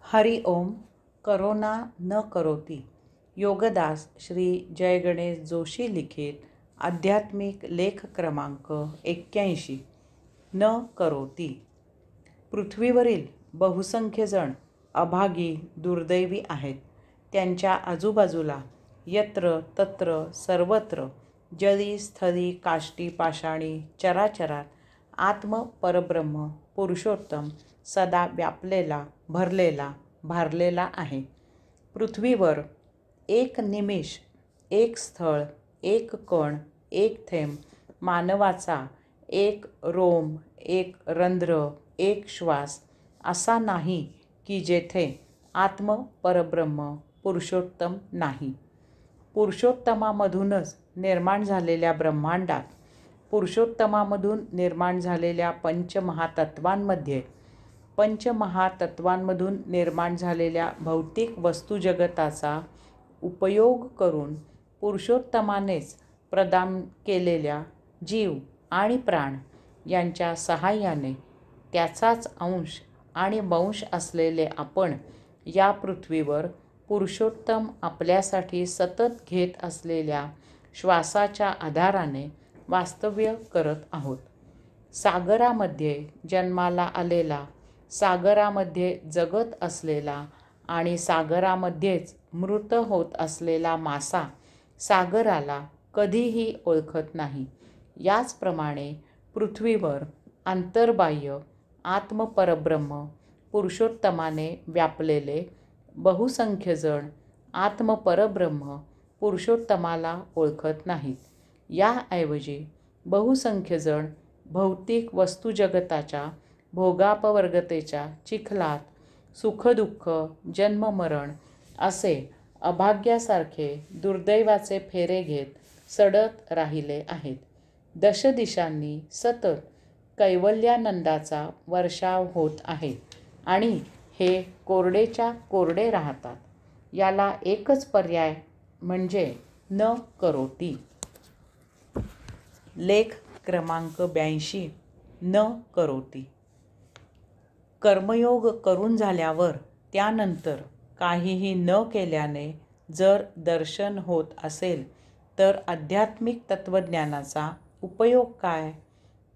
हरि ओम. Corona न करोती. योगदास श्री जय गणेश जोशी लिखित आध्यात्मिक लेख क्रमांक 81. न करोती. पृथ्वीवरील बहुसंख्य जण अभागी दुर्दैवी आहेत. त्यांच्या आजूबाजूला यत्र तत्र सर्वत्र जली स्थली काष्टी पाषाणी चराचरात आत्म परब्रह्म पुरुषोत्तम सदा व्यापलेला भरलेला भारलेला आहे. पृथ्वीवर एक निमिष, एक स्थळ, एक कण, एक थेंब मानवाचा, एक रोम, एक रंध्र, एक श्वास असा नाही की जेथे आत्म परब्रह्म पुरुषोत्तम नाही. पुरुषोत्तमामधूनच निर्माण झालेल्या ब्रह्मांडात, पुरुषोत्तमामधून निर्माण झालेल्या पंचमहातत्वांमध्ये, पंचमहातत्वांमधून निर्माण झालेल्या भौतिक वस्तुजगताचा उपयोग करून पुरुषोत्तमानेच प्रदान केलेल्या जीव आणि प्राण यांच्या सहाय्याने त्याचाच अंश आणि वंश असलेले आपण या पृथ्वीवर पुरुषोत्तम आपल्यासाठी सतत घेत असलेल्या श्वासाच्या आधाराने वास्तव्य करत आहोत. सागरामध्ये जन्माला आलेला, सागरामध्ये जगत असलेला आणि सागरामध्येच मृत होत असलेला मासा सागराला कधीही ओळखत नाही. याचप्रमाणे पृथ्वीवर अंतर्बाह्य आत्मपरब्रह्म पुरुषोत्तमाने व्यापलेले बहुसंख्य जण आत्मपरब्रह्म पुरुषोत्तमाला ओळखत नाहीत. याऐवजी बहुसंख्य जण भौतिक वस्तुजगताच्या भोगापवर्गतेच्या चिखलात सुखदुःख जन्ममरण असे अभाग्यासारखे दुर्दैवाचे फेरे घेत सडत राहिले आहेत. दशदिशांनी सतत कैवल्यानंदाचा वर्षाव होत आहे आणि हे कोरडेच्या कोरडे राहतात. याला एकच पर्याय म्हणजे न करोती. लेख क्रमांक 82. न करोती. कर्मयोग करून झाल्यावर त्यानंतर काहीही न केल्याने जर दर्शन होत असेल तर आध्यात्मिक तत्त्वज्ञानाचा उपयोग काय?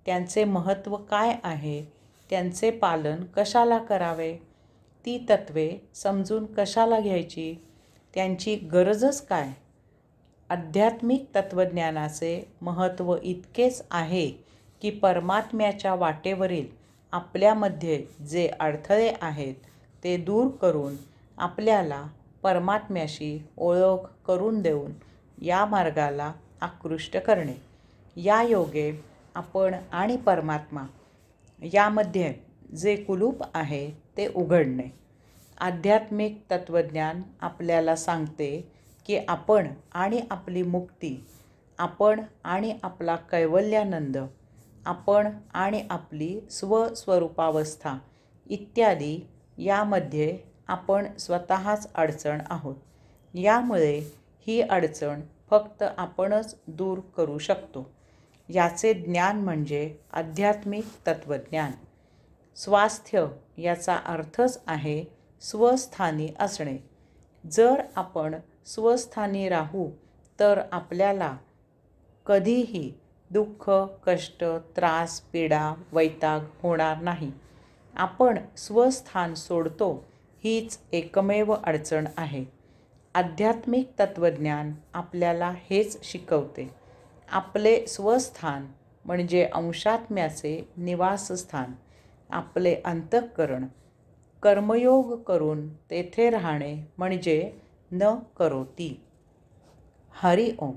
त्यांचे महत्त्व काय आहे? त्यांचे पालन कशाला करावे? ती तत्त्वे समजून कशाला घ्यायची? त्यांची गरजच काय? आध्यात्मिक तत्त्वज्ञानाचे महत्त्व इतकेच आहे की परमात्म्याच्या वाटेवरील आपल्यामध्ये जे अडथळे आहेत ते दूर करून आपल्याला परमात्म्याशी ओळख करून देऊन या मार्गाला आकृष्ट करणे. या योगे आपण आणि परमात्मा यामध्ये जे कुलूप आहे ते उघडणे. आध्यात्मिक तत्त्वज्ञान आपल्याला सांगते की आपण आणि आपली मुक्ती, आपण आणि आपला कैवल्यानंद, आपण आणि आपली स्वस्वरूपावस्था इत्यादी यामध्ये आपण स्वतःच अडचण आहोत. यामुळे ही अडचण फक्त आपणच दूर करू शकतो. याचे ज्ञान म्हणजे आध्यात्मिक तत्त्वज्ञान. स्वास्थ्य याचा अर्थच आहे स्वस्थानी असणे. जर आपण स्वस्थानी राहू तर आपल्याला कधीही दुःख, कष्ट, त्रास, पीडा, वैताग होणार नाही. आपण स्वस्थान सोडतो हीच एकमेव अडचण आहे. आध्यात्मिक तत्त्वज्ञान आपल्याला हेच शिकवते. आपले स्वस्थान म्हणजे अंशात्म्याचे निवासस्थान, आपले अंतःकरण. कर्मयोग करून तेथे राहणे म्हणजे न करोती. हरि ओम.